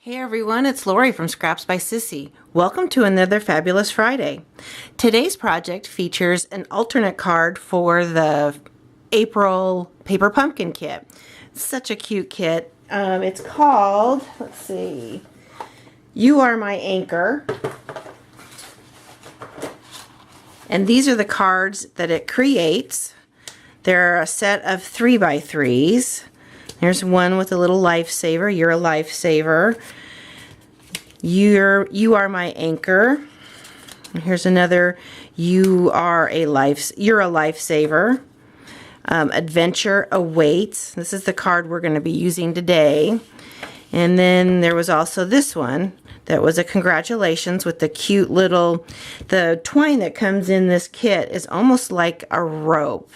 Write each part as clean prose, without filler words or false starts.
Hey everyone, it's Lori from Scraps by Sissy. Welcome to another fabulous Friday. Today's project features an alternate card for the April Paper Pumpkin Kit. It's such a cute kit. It's called, let's see, You Are My Anchor. And these are the cards that it creates. They're a set of 3x3s. There's one with a little lifesaver. You're a lifesaver. You are my anchor. Here's another. You're a lifesaver. Adventure awaits. This is the card we're going to be using today. And then there was also this one that was a congratulations with the cute little, the twine that comes in this kit is almost like a rope.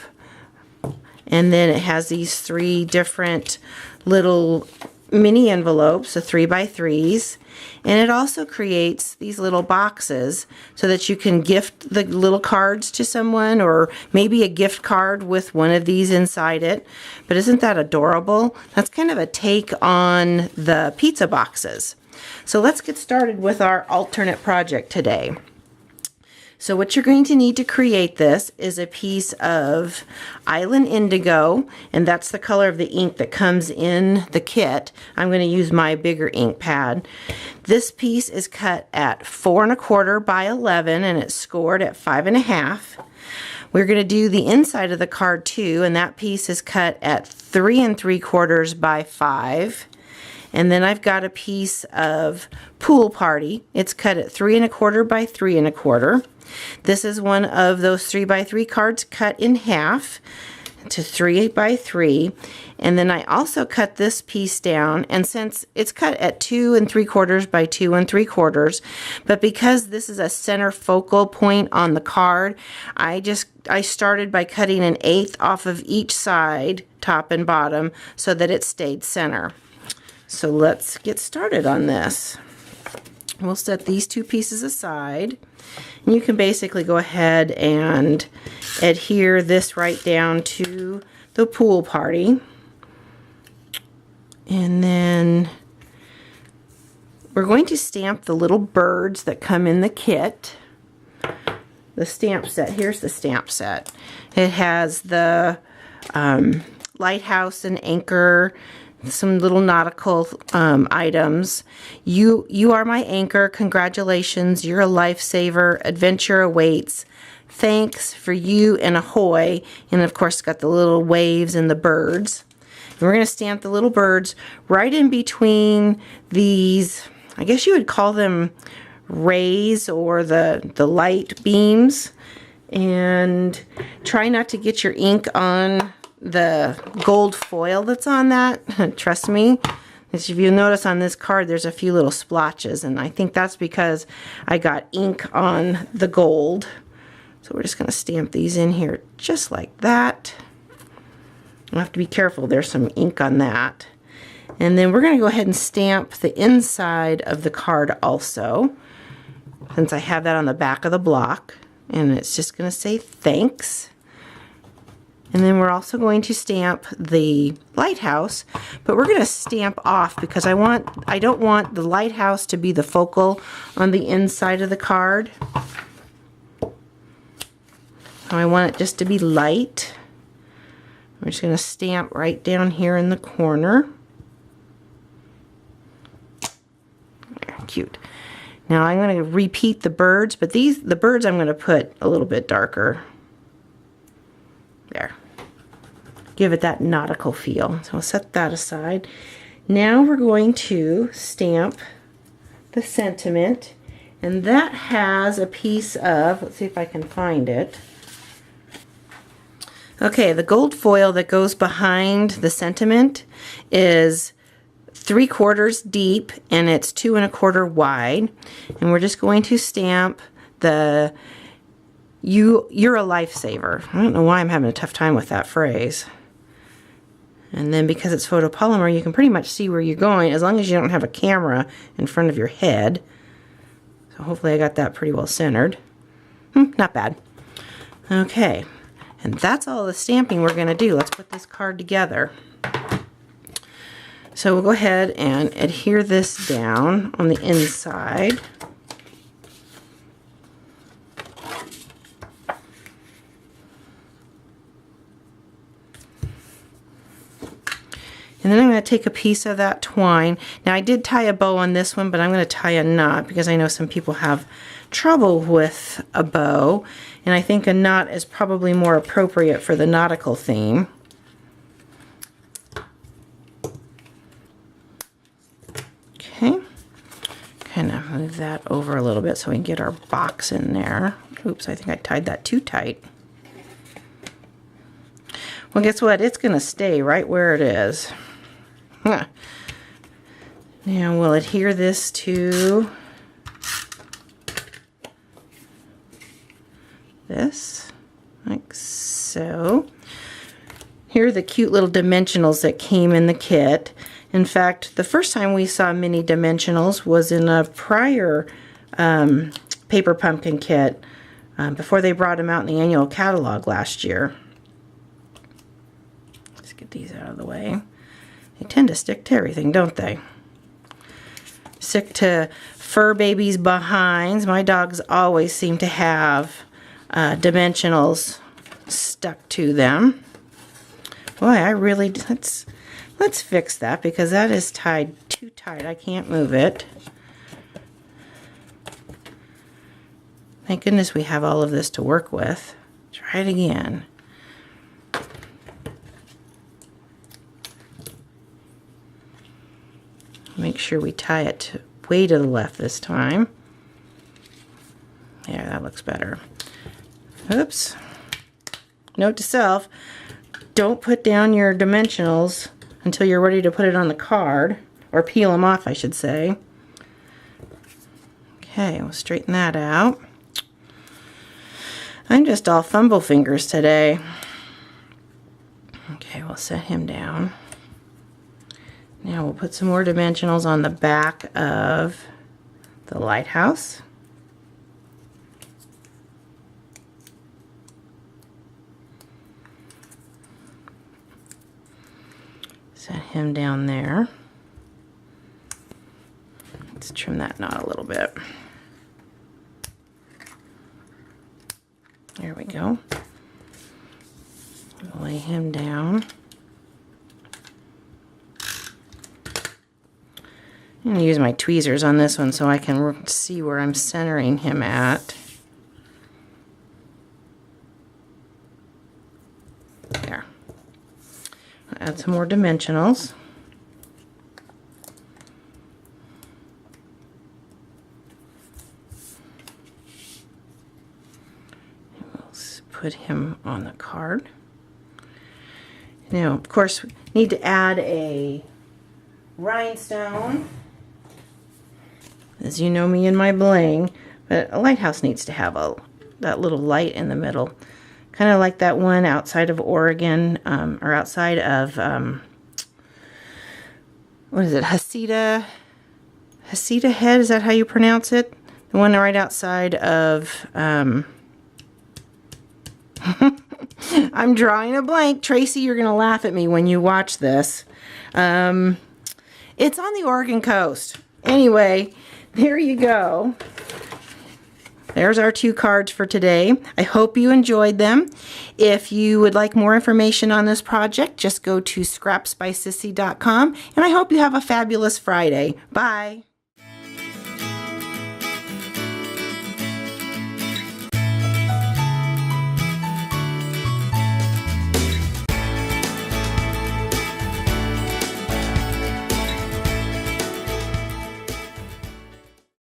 And then it has these three different little mini envelopes, the 3x3s. And it also creates these little boxes so that you can gift the little cards to someone, or maybe a gift card with one of these inside it. But isn't that adorable? That's kind of a take on the pizza boxes. So let's get started with our alternate project today. So what you're going to need to create this is a piece of Island Indigo, and that's the color of the ink that comes in the kit. I'm going to use my bigger ink pad. This piece is cut at 4 1/4 by 11, and it's scored at 5 1/2. We're going to do the inside of the card too, and that piece is cut at 3 3/4 by 5. And then I've got a piece of Pool Party. It's cut at 3 1/4 by 3 1/4. This is one of those 3x3 cards cut in half to 3x3. And then I also cut this piece down, and since it's cut at 2 3/4 by 2 3/4, but because this is a center focal point on the card, I started by cutting an 1/8 off of each side, top and bottom, so that it stayed center. So let's get started on this. We'll set these two pieces aside. And you can basically go ahead and adhere this right down to the Pool Party. And then we're going to stamp the little birds that come in the kit. The stamp set, here's the stamp set. It has the lighthouse and anchor, some little nautical items. You are my anchor. Congratulations. You're a lifesaver. Adventure awaits. Thanks for you and ahoy. And of course, it's got the little waves and the birds. And we're going to stamp the little birds right in between these, I guess you would call them rays or the light beams. And try not to get your ink on the gold foil that's on that. Trust me, as if you notice on this card, there's a few little splotches, and I think that's because I got ink on the gold. So we're just going to stamp these in here just like that. I'll have to be careful, there's some ink on that. And then we're going to go ahead and stamp the inside of the card also, since I have that on the back of the block, and it's just going to say thanks. And then we're also going to stamp the lighthouse, but we're going to stamp off because I don't want the lighthouse to be the focal on the inside of the card. I want it just to be light. We're just going to stamp right down here in the corner. There, cute. Now I'm going to repeat the birds, but the birds I'm going to put a little bit darker. There. Give it that nautical feel. So I'll set that aside. Now we're going to stamp the sentiment, and that has a piece of, let's see if I can find it. Okay, the gold foil that goes behind the sentiment is 3/4 deep, and it's 2 1/4 wide. And we're just going to stamp the You're a lifesaver. I don't know why I'm having a tough time with that phrase. And then because it's photopolymer, you can pretty much see where you're going as long as you don't have a camera in front of your head. So hopefully I got that pretty well centered. Not bad. Okay, and that's all the stamping we're going to do. Let's put this card together. So we'll go ahead and adhere this down on the inside. And then I'm going to take a piece of that twine. Now I did tie a bow on this one, but I'm going to tie a knot because I know some people have trouble with a bow. And I think a knot is probably more appropriate for the nautical theme. Okay. Kind of move that over a little bit so we can get our box in there. Oops, I think I tied that too tight. Well, guess what? It's going to stay right where it is. Huh. Now we'll adhere this to this, like so. Here are the cute little dimensionals that came in the kit. In fact, the first time we saw mini dimensionals was in a prior paper pumpkin kit before they brought them out in the annual catalog last year. Let's get these out of the way. They tend to stick to everything, don't they? Stick to fur babies' behinds. My dogs always seem to have dimensionals stuck to them. Boy, I really, let's fix that because that is tied too tight. I can't move it. Thank goodness we have all of this to work with. Try it again. Make sure we tie it way to the left this time. Yeah, that looks better. Oops. Note to self, don't put down your dimensionals until you're ready to put it on the card, or peel them off, I should say. Okay, we'll straighten that out. I'm just all fumble fingers today. Okay, we'll set him down. Now we'll put some more dimensionals on the back of the lighthouse. Set him down there. Let's trim that knot a little bit. There we go. Lay him down. I'm going to use my tweezers on this one so I can see where I'm centering him at. There. I'll add some more dimensionals. We'll put him on the card. Now, of course, we need to add a rhinestone. As you know me and my bling, but a lighthouse needs to have that little light in the middle. Kind of like that one outside of Oregon, or outside of, what is it, Heceta Head, is that how you pronounce it? The one right outside of, I'm drawing a blank. Tracy, you're going to laugh at me when you watch this. It's on the Oregon coast. Anyway, there you go. There's our 2 cards for today. I hope you enjoyed them. If you would like more information on this project, just go to scrapsbysissy.com, and I hope you have a fabulous Friday. Bye.